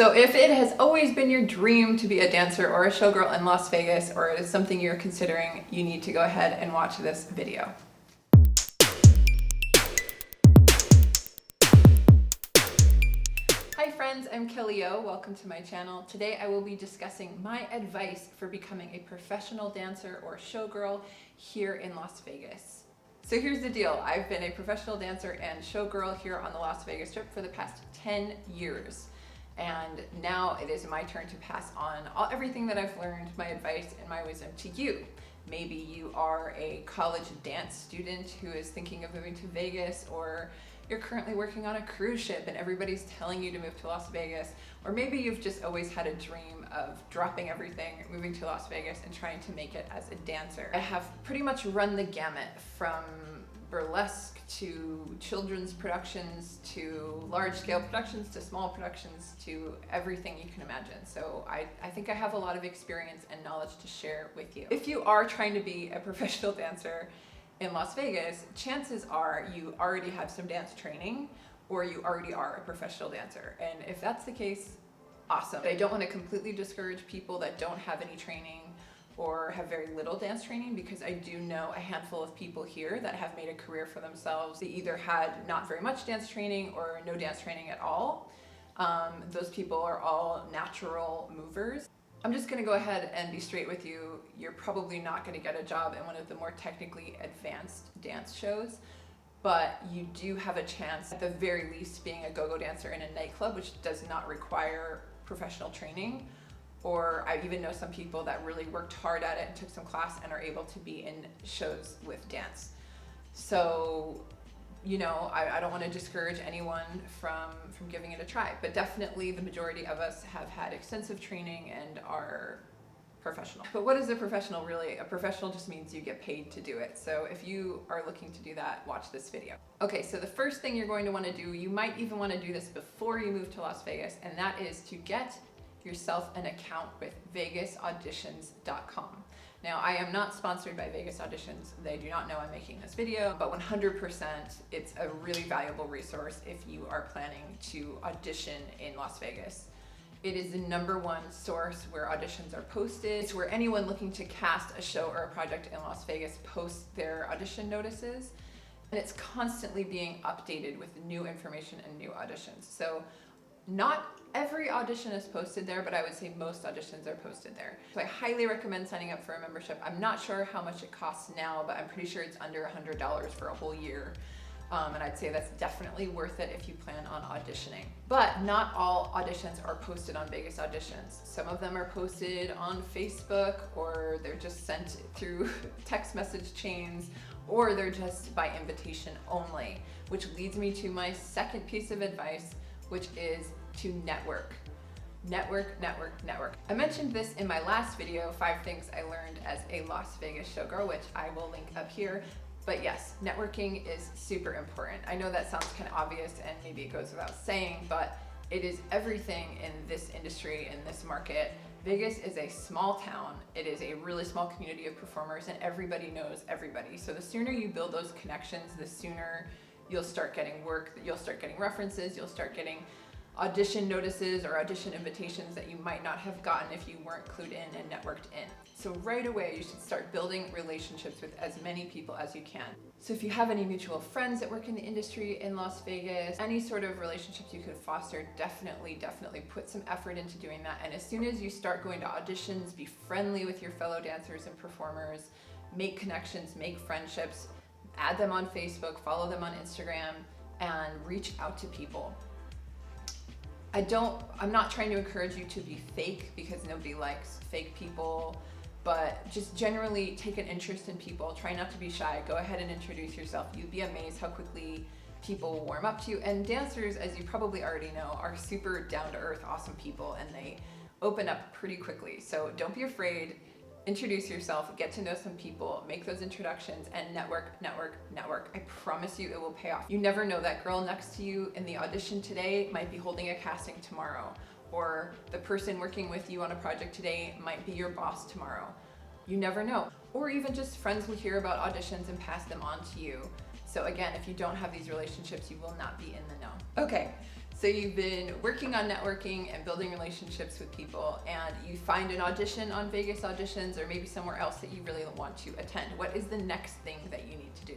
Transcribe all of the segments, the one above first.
So if it has always been your dream to be a dancer or a showgirl in Las Vegas, or it is something you're considering, you need to go ahead and watch this video. Hi friends, I'm Kelly O. Welcome to my channel. Today I will be discussing my advice for becoming a professional dancer or showgirl here in Las Vegas. So here's the deal. I've been a professional dancer and showgirl here on the Las Vegas Strip for the past 10 years. And now it is my turn to pass on everything that I've learned, my advice and my wisdom to you. Maybe you are a college dance student who is thinking of moving to Vegas, or you're currently working on a cruise ship and everybody's telling you to move to Las Vegas, or maybe you've just always had a dream of dropping everything, moving to Las Vegas and trying to make it as a dancer. I have pretty much run the gamut from burlesque to children's productions to large-scale productions to small productions to everything you can imagine. So I think I have a lot of experience and knowledge to share with you. If you are trying to be a professional dancer in Las Vegas, chances are you already have some dance training or you already are a professional dancer. And if that's the case, awesome. I don't want to completely discourage people that don't have any training or have very little dance training, because I do know a handful of people here that have made a career for themselves. They either had not very much dance training or no dance training at all. Those people are all natural movers. I'm just gonna go ahead and be straight with you. You're probably not gonna get a job in one of the more technically advanced dance shows, but you do have a chance at the very least being a go-go dancer in a nightclub, which does not require professional training. Or I even know some people that really worked hard at it and took some class and are able to be in shows with dance. So, you know, I don't want to discourage anyone from giving it a try, but definitely the majority of us have had extensive training and are professional. But what is a professional really? A professional just means you get paid to do it. So if you are looking to do that, watch this video. Okay, so the first thing you're going to want to do, you might even want to do this before you move to Las Vegas, and that is to get yourself an account with vegasauditions.com. Now, I am not sponsored by Vegas Auditions. They do not know I'm making this video, but 100% it's a really valuable resource if you are planning to audition in Las Vegas. It is the #1 source where auditions are posted. It's where anyone looking to cast a show or a project in Las Vegas posts their audition notices. And it's constantly being updated with new information and new auditions. So not every audition is posted there, but I would say most auditions are posted there. So I highly recommend signing up for a membership. I'm not sure how much it costs now, but I'm pretty sure it's under $100 for a whole year. And I'd say that's definitely worth it if you plan on auditioning. But not all auditions are posted on Vegas Auditions. Some of them are posted on Facebook, or they're just sent through text message chains, or they're just by invitation only, which leads me to my second piece of advice, which is to network. Network, network, network. I mentioned this in my last video, 5 things I learned as a Las Vegas showgirl, which I will link up here. But yes, networking is super important. I know that sounds kind of obvious and maybe it goes without saying, but it is everything in this industry, in this market. Vegas is a small town. It is a really small community of performers and everybody knows everybody. So the sooner you build those connections, the sooner you'll start getting work, you'll start getting references, you'll start getting audition notices or audition invitations that you might not have gotten if you weren't clued in and networked in. So right away, you should start building relationships with as many people as you can. So if you have any mutual friends that work in the industry in Las Vegas, any sort of relationships you could foster, definitely put some effort into doing that. And as soon as you start going to auditions, be friendly with your fellow dancers and performers, make connections, make friendships, add them on Facebook, follow them on Instagram, and reach out to people. I'm not trying to encourage you to be fake, because nobody likes fake people, but just generally take an interest in people. Try not to be shy. Go ahead and introduce yourself. You'd be amazed how quickly people will warm up to you. And dancers, as you probably already know, are super down-to-earth, awesome people, and they open up pretty quickly. So don't be afraid. Introduce yourself, get to know some people, make those introductions, and network, network, network. I promise you it will pay off. You never know, that girl next to you in the audition today might be holding a casting tomorrow, or the person working with you on a project today might be your boss tomorrow. You never know. Or even just friends will hear about auditions and pass them on to you. So again, if you don't have these relationships, you will not be in the know. Okay, So you've been working on networking and building relationships with people, and you find an audition on Vegas Auditions or maybe somewhere else that you really want to attend. What is the next thing that you need to do?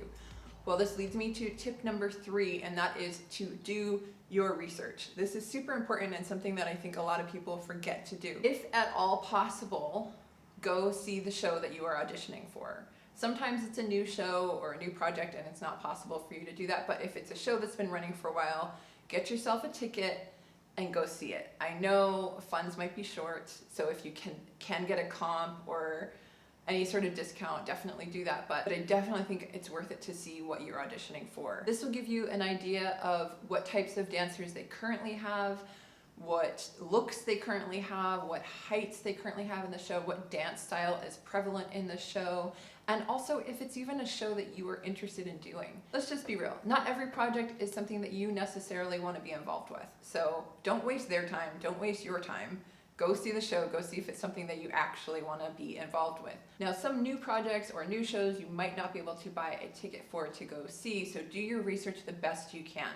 Well, this leads me to tip number 3, and that is to do your research. This is super important and something that I think a lot of people forget to do. If at all possible, go see the show that you are auditioning for. Sometimes it's a new show or a new project and it's not possible for you to do that, but if it's a show that's been running for a while, get yourself a ticket and go see it. I know funds might be short, so if you can get a comp or any sort of discount, definitely do that, but I definitely think it's worth it to see what you're auditioning for. This will give you an idea of what types of dancers they currently have, what looks they currently have, what heights they currently have in the show, what dance style is prevalent in the show, and also if it's even a show that you are interested in doing. Let's just be real. Not every project is something that you necessarily want to be involved with. So don't waste their time, don't waste your time. Go see the show, go see if it's something that you actually want to be involved with. Now, some new projects or new shows you might not be able to buy a ticket for to go see, so do your research the best you can.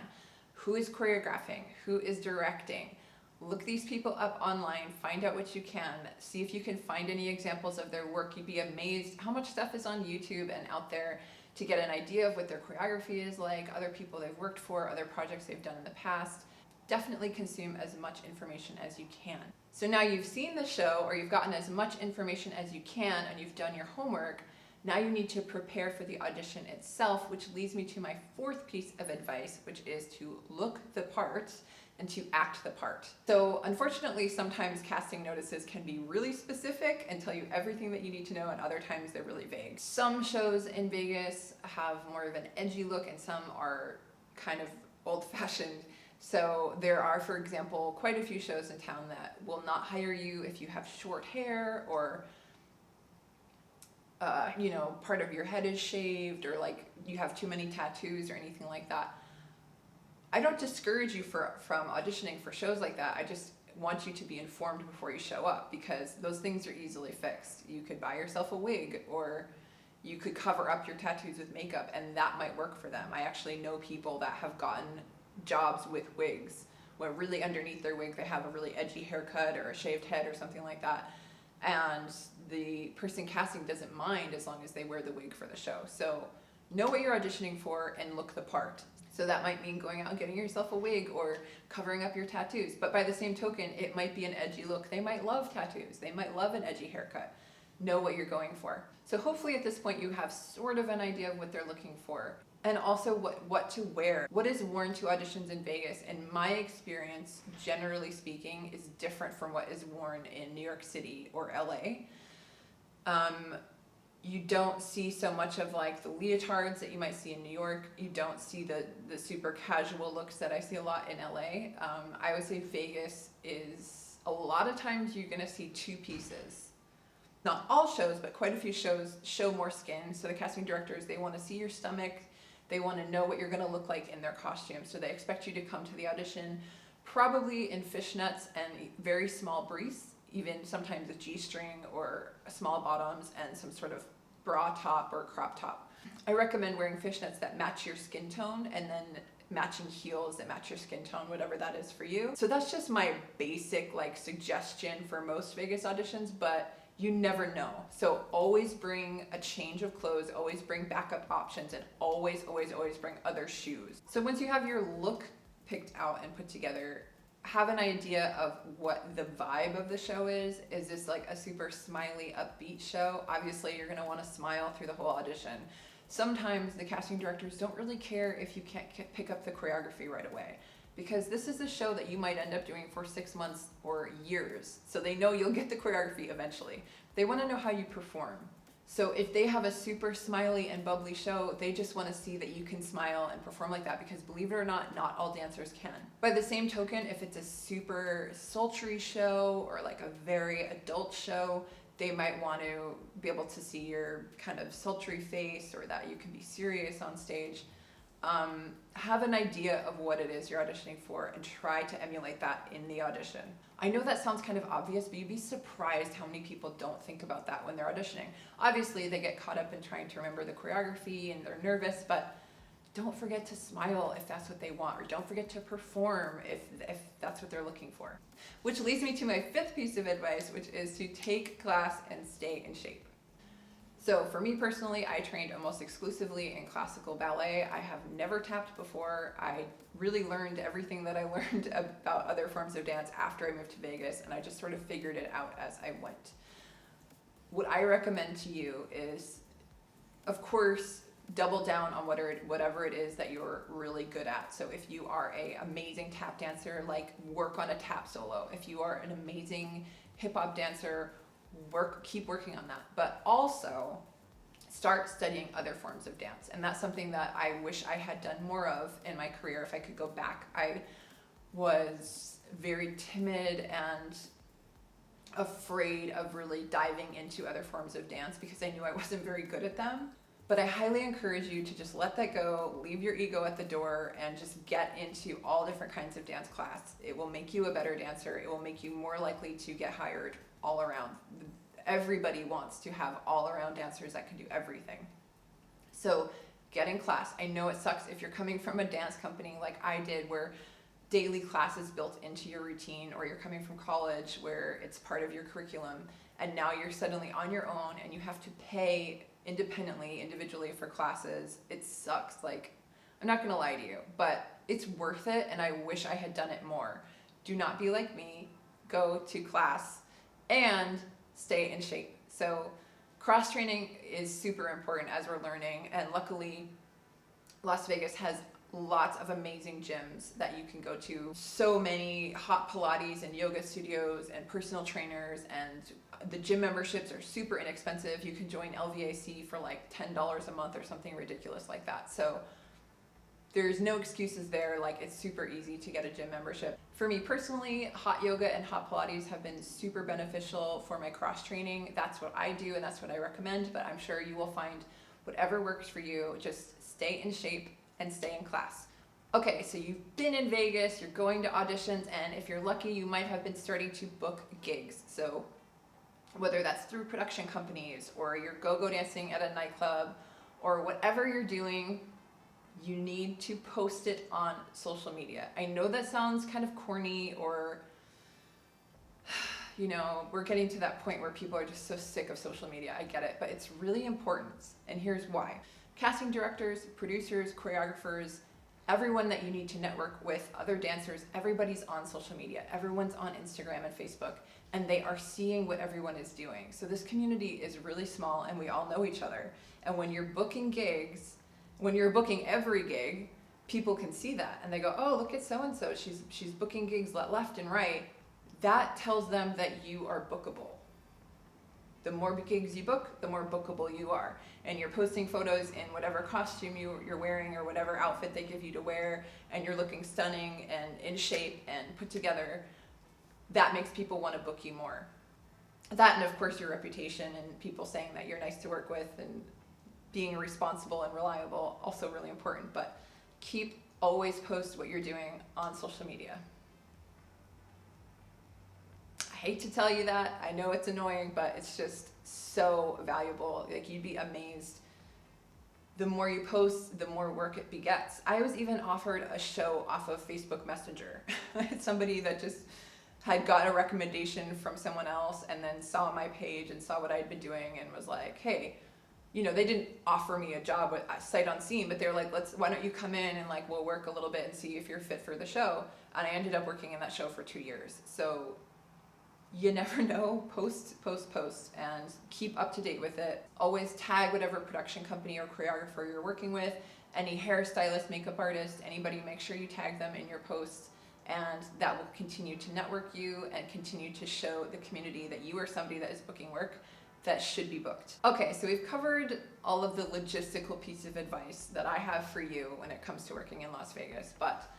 Who is choreographing? Who is directing? Look these people up online, find out what you can, see if you can find any examples of their work. You'd be amazed how much stuff is on YouTube and out there to get an idea of what their choreography is like, other people they've worked for, other projects they've done in the past. Definitely consume as much information as you can. So now you've seen the show or you've gotten as much information as you can and you've done your homework, now you need to prepare for the audition itself, which leads me to my 4th piece of advice, which is to look the part and to act the part. So unfortunately, sometimes casting notices can be really specific and tell you everything that you need to know, and other times they're really vague. Some shows in Vegas have more of an edgy look and some are kind of old-fashioned. So there are, for example, quite a few shows in town that will not hire you if you have short hair or part of your head is shaved or like you have too many tattoos or anything like that. I don't discourage you from auditioning for shows like that. I just want you to be informed before you show up, because those things are easily fixed. You could buy yourself a wig, or you could cover up your tattoos with makeup, and that might work for them. I actually know people that have gotten jobs with wigs where really underneath their wig they have a really edgy haircut or a shaved head or something like that, and the person casting doesn't mind as long as they wear the wig for the show. So know what you're auditioning for and look the part. So that might mean going out and getting yourself a wig or covering up your tattoos, but by the same token, it might be an edgy look. They might love tattoos, they might love an edgy haircut. Know what you're going for. So hopefully at this point you have sort of an idea of what they're looking for. And also what to wear. What is worn to auditions in Vegas, in my experience, generally speaking, is different from what is worn in New York City or LA. You don't see so much of like the leotards that you might see in New York. You don't see the super casual looks that I see a lot in LA. I would say Vegas is, a lot of times you're gonna see 2 pieces. Not all shows, but quite a few shows show more skin. So the casting directors, they wanna see your stomach. They want to know what you're going to look like in their costume. So they expect you to come to the audition probably in fishnets and very small briefs, even sometimes a G-string or small bottoms and some sort of bra top or crop top. I recommend wearing fishnets that match your skin tone, and then matching heels that match your skin tone, whatever that is for you. So that's just my basic suggestion for most Vegas auditions, but you never know. So always bring a change of clothes, always bring backup options, and always, always, always bring other shoes. So once you have your look picked out and put together, have an idea of what the vibe of the show is. Is this like a super smiley, upbeat show? Obviously, you're gonna wanna smile through the whole audition. Sometimes the casting directors don't really care if you can't pick up the choreography right away, because this is a show that you might end up doing for 6 months or years. So they know you'll get the choreography eventually. They wanna know how you perform. So if they have a super smiley and bubbly show, they just wanna see that you can smile and perform like that, because believe it or not all dancers can. By the same token, if it's a super sultry show or like a very adult show, they might want to be able to see your kind of sultry face, or that you can be serious on stage. Have an idea of what it is you're auditioning for and try to emulate that in the audition. I know that sounds kind of obvious, but you'd be surprised how many people don't think about that when they're auditioning. Obviously, they get caught up in trying to remember the choreography and they're nervous, but don't forget to smile if that's what they want, or don't forget to perform if that's what they're looking for. Which leads me to my fifth piece of advice, which is to take class and stay in shape. So for me personally, I trained almost exclusively in classical ballet. I have never tapped before. I really learned everything that I learned about other forms of dance after I moved to Vegas, and I just sort of figured it out as I went. What I recommend to you is, of course, double down on whatever it is that you're really good at. So if you are an amazing tap dancer, like work on a tap solo. If you are an amazing hip hop dancer, keep working on that. But also start studying other forms of dance. And that's something that I wish I had done more of in my career if I could go back. I was very timid and afraid of really diving into other forms of dance because I knew I wasn't very good at them. But I highly encourage you to just let that go, leave your ego at the door, and just get into all different kinds of dance class. It will make you a better dancer. It will make you more likely to get hired all around. Everybody wants to have all around dancers that can do everything. So get in class. I know it sucks if you're coming from a dance company like I did, where daily class is built into your routine, or you're coming from college where it's part of your curriculum, and now you're suddenly on your own and you have to pay individually for classes. It sucks. Like, I'm not gonna lie to you, but it's worth it, and I wish I had done it more. Do not be like me. Go to class and stay in shape. So cross training is super important as we're learning, and luckily Las Vegas has lots of amazing gyms that you can go to. So many hot Pilates and yoga studios and personal trainers, and the gym memberships are super inexpensive. You can join LVAC for like $10 a month or something ridiculous like that. So there's no excuses there. Like, it's super easy to get a gym membership. For me personally, hot yoga and hot Pilates have been super beneficial for my cross training. That's what I do and that's what I recommend, but I'm sure you will find whatever works for you. Just stay in shape and stay in class. Okay, so you've been in Vegas, you're going to auditions, and if you're lucky, you might have been starting to book gigs. So whether that's through production companies or you're go-go dancing at a nightclub or whatever you're doing, you need to post it on social media. I know that sounds kind of corny, or we're getting to that point where people are just so sick of social media. I get it, but it's really important, and here's why. Casting directors, producers, choreographers, everyone that you need to network with, other dancers, everybody's on social media. Everyone's on Instagram and Facebook, and they are seeing what everyone is doing. So this community is really small, and we all know each other. And when you're booking gigs, when you're booking every gig, people can see that, and they go, oh, look at so-and-so, she's booking gigs left and right. That tells them that you are bookable. The more gigs you book, the more bookable you are. And you're posting photos in whatever costume you're wearing or whatever outfit they give you to wear, and you're looking stunning and in shape and put together. That makes people want to book you more. That, and of course your reputation and people saying that you're nice to work with and being responsible and reliable, also really important. But always post what you're doing on social media. I hate to tell you that. I know it's annoying, but it's just so valuable. Like, you'd be amazed. The more you post, the more work it begets. I was even offered a show off of Facebook Messenger. I had somebody that just had gotten a recommendation from someone else and then saw my page and saw what I'd been doing and was like, hey, they didn't offer me a job with sight unseen, but they were like, why don't you come in and like, we'll work a little bit and see if you're fit for the show. And I ended up working in that show for 2 years. So you never know. Post, and keep up to date with it. Always tag whatever production company or choreographer you're working with, any hairstylist, makeup artist, anybody, make sure you tag them in your posts, and that will continue to network you and continue to show the community that you are somebody that is booking work that should be booked. Okay, so we've covered all of the logistical piece of advice that I have for you when it comes to working in Las Vegas, but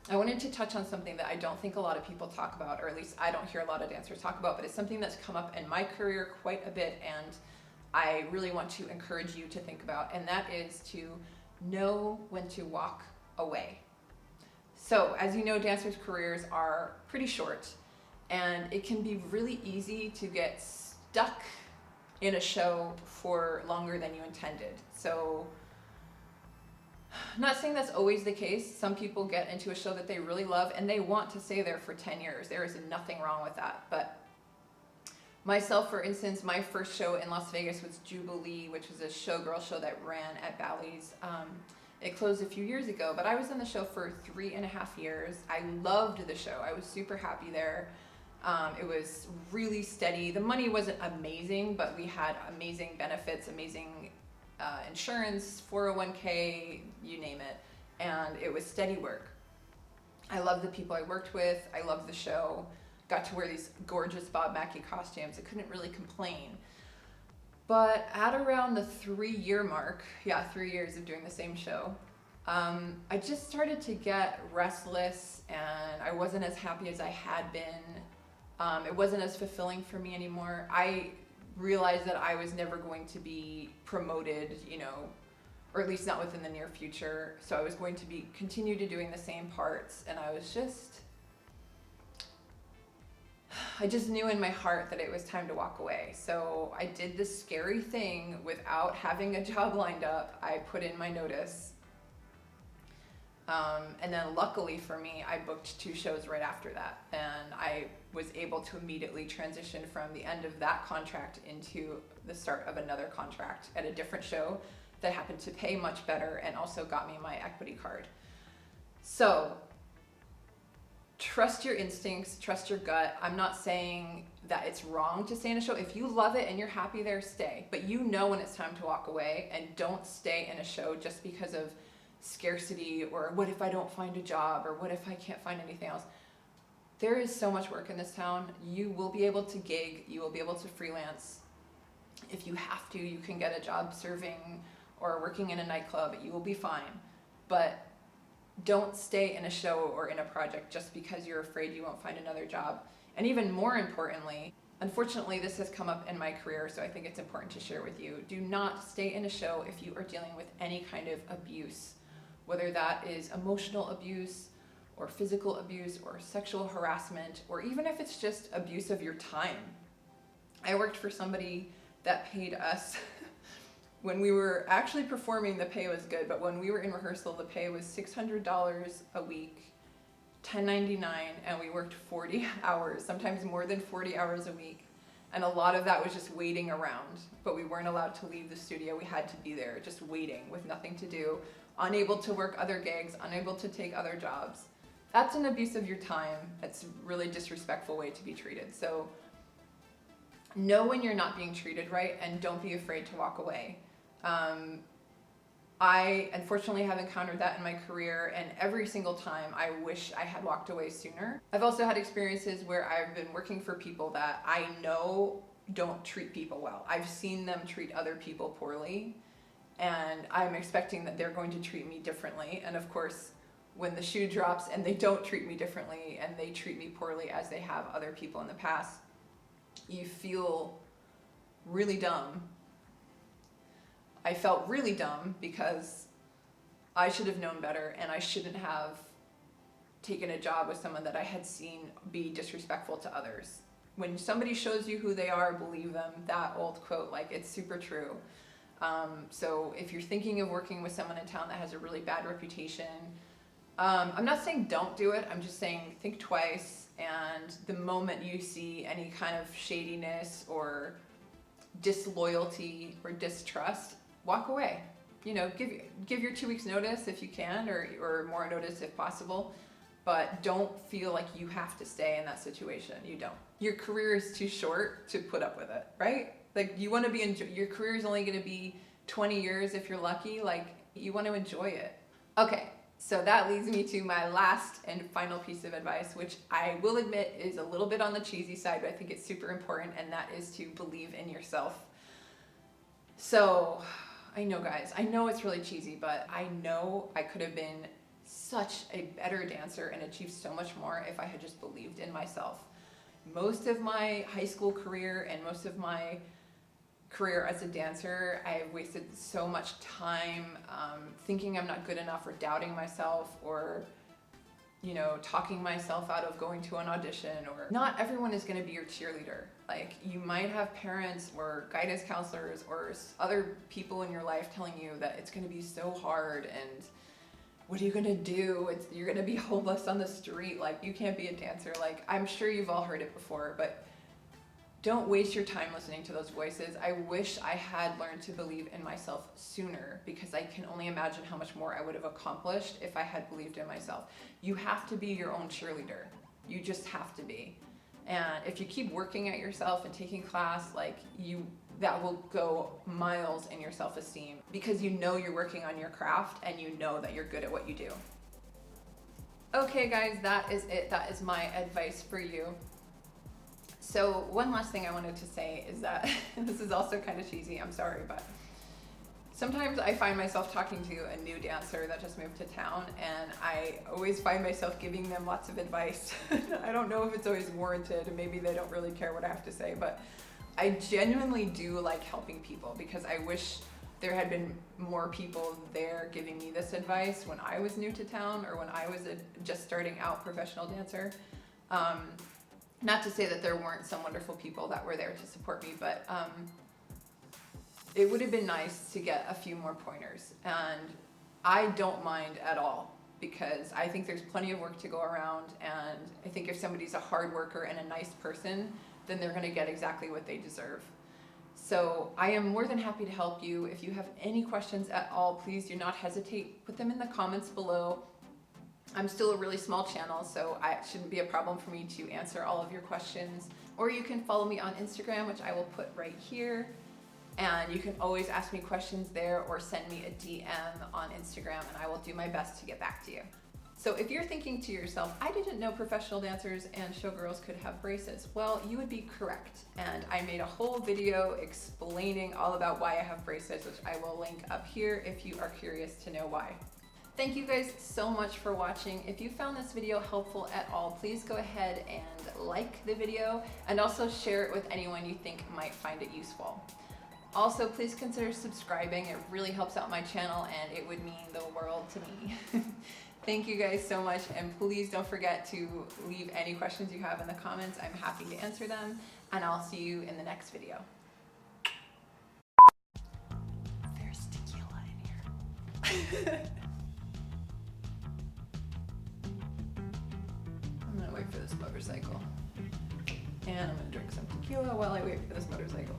I wanted to touch on something that I don't think a lot of people talk about, or at least I don't hear a lot of dancers talk about, but it's something that's come up in my career quite a bit, and I really want to encourage you to think about, and that is to know when to walk away. So, as you know, dancers' careers are pretty short, and it can be really easy to get stuck in a show for longer than you intended. So I'm not saying that's always the case. Some people get into a show that they really love and they want to stay there for 10 years. There is nothing wrong with that. But myself, for instance, my first show in Las Vegas was Jubilee, which was a showgirl show that ran at Bally's. It closed a few years ago, but I was in the show for 3.5 years. I loved the show. I was super happy there. It was really steady. The money wasn't amazing, but we had amazing benefits, amazing insurance, 401k, you name it. And it was steady work. I loved the people I worked with. I loved the show. Got to wear these gorgeous Bob Mackie costumes. I couldn't really complain. But at around the 3-year mark, 3 years of doing the same show, I just started to get restless and I wasn't as happy as I had been. It wasn't as fulfilling for me anymore. I realized that I was never going to be promoted, or at least not within the near future. So I was going to continue to doing the same parts, and I just knew in my heart that it was time to walk away. So I did this scary thing without having a job lined up. I put in my notice. And then luckily for me, I booked 2 shows right after that. And I was able to immediately transition from the end of that contract into the start of another contract at a different show that happened to pay much better and also got me my equity card. So trust your instincts, trust your gut. I'm not saying that it's wrong to stay in a show. If you love it and you're happy there, stay. But when it's time to walk away, and don't stay in a show just because of scarcity or what if I don't find a job or what if I can't find anything else. There is so much work in this town. You will be able to gig, you will be able to freelance. If you have to, you can get a job serving or working in a nightclub. You will be fine. But don't stay in a show or in a project just because you're afraid you won't find another job. And even more importantly, unfortunately, this has come up in my career, so I think it's important to share with you. Do not stay in a show if you are dealing with any kind of abuse, whether that is emotional abuse or physical abuse or sexual harassment, or even if it's just abuse of your time. I worked for somebody that paid us when we were actually performing, the pay was good, but when we were in rehearsal, the pay was $600 a week, $10.99, and we worked 40 hours, sometimes more than 40 hours a week. And a lot of that was just waiting around, but we weren't allowed to leave the studio. We had to be there just waiting with nothing to do, unable to work other gigs, unable to take other jobs. That's an abuse of your time. It's a really disrespectful way to be treated. So know when you're not being treated right and don't be afraid to walk away. I unfortunately have encountered that in my career, and every single time I wish I had walked away sooner. I've also had experiences where I've been working for people that I know don't treat people well. I've seen them treat other people poorly, and I'm expecting that they're going to treat me differently. And of course, when the shoe drops and they don't treat me differently and they treat me poorly as they have other people in the past, you feel really dumb. I felt really dumb because I should have known better, and I shouldn't have taken a job with someone that I had seen be disrespectful to others. When somebody shows you who they are, believe them. That old quote, it's super true. So if you're thinking of working with someone in town that has a really bad reputation, I'm not saying don't do it. I'm just saying think twice, and the moment you see any kind of shadiness or disloyalty or distrust, walk away. Give your 2 weeks notice if you can, or more notice if possible, but don't feel like you have to stay in that situation. You don't. Your career is too short to put up with it, right? You want to be your career is only going to be 20 years if you're lucky. You want to enjoy it. Okay, so that leads me to my last and final piece of advice, which I will admit is a little bit on the cheesy side, but I think it's super important, and that is to believe in yourself. So I know, guys, I know it's really cheesy, but I know I could have been such a better dancer and achieved so much more if I had just believed in myself. Most of my high school career and most of my career as a dancer, I've wasted so much time thinking I'm not good enough, or doubting myself, or talking myself out of going to an audition. Or not everyone is going to be your cheerleader. You might have parents or guidance counselors or other people in your life telling you that it's going to be so hard and what are you gonna do? You're gonna be homeless on the street. Like, you can't be a dancer. Like, I'm sure you've all heard it before, but don't waste your time listening to those voices. I wish I had learned to believe in myself sooner, because I can only imagine how much more I would have accomplished if I had believed in myself. You have to be your own cheerleader. You just have to be. And if you keep working at yourself and taking class, like, that will go miles in your self-esteem, because you know you're working on your craft and you know that you're good at what you do. Okay guys, that is it. That is my advice for you. So one last thing I wanted to say is that this is also kind of cheesy, I'm sorry, but sometimes I find myself talking to a new dancer that just moved to town, and I always find myself giving them lots of advice. I don't know if it's always warranted, and maybe they don't really care what I have to say, but I genuinely do like helping people, because I wish there had been more people there giving me this advice when I was new to town, or when I was just starting out professional dancer. Not to say that there weren't some wonderful people that were there to support me, but it would have been nice to get a few more pointers. And I don't mind at all, because I think there's plenty of work to go around, and I think if somebody's a hard worker and a nice person, then they're gonna get exactly what they deserve. So I am more than happy to help you. If you have any questions at all, please do not hesitate. Put them in the comments below. I'm still a really small channel, so it shouldn't be a problem for me to answer all of your questions. Or you can follow me on Instagram, which I will put right here. And you can always ask me questions there, or send me a DM on Instagram, and I will do my best to get back to you. So if you're thinking to yourself, I didn't know professional dancers and showgirls could have braces, well, you would be correct. And I made a whole video explaining all about why I have braces, which I will link up here if you are curious to know why. Thank you guys so much for watching. If you found this video helpful at all, please go ahead and like the video, and also share it with anyone you think might find it useful. Also, please consider subscribing. It really helps out my channel, and it would mean the world to me. Thank you guys so much, and please don't forget to leave any questions you have in the comments. I'm happy to answer them, and I'll see you in the next video. There's tequila in here. I'm gonna wait for this motorcycle. And I'm gonna drink some tequila while I wait for this motorcycle.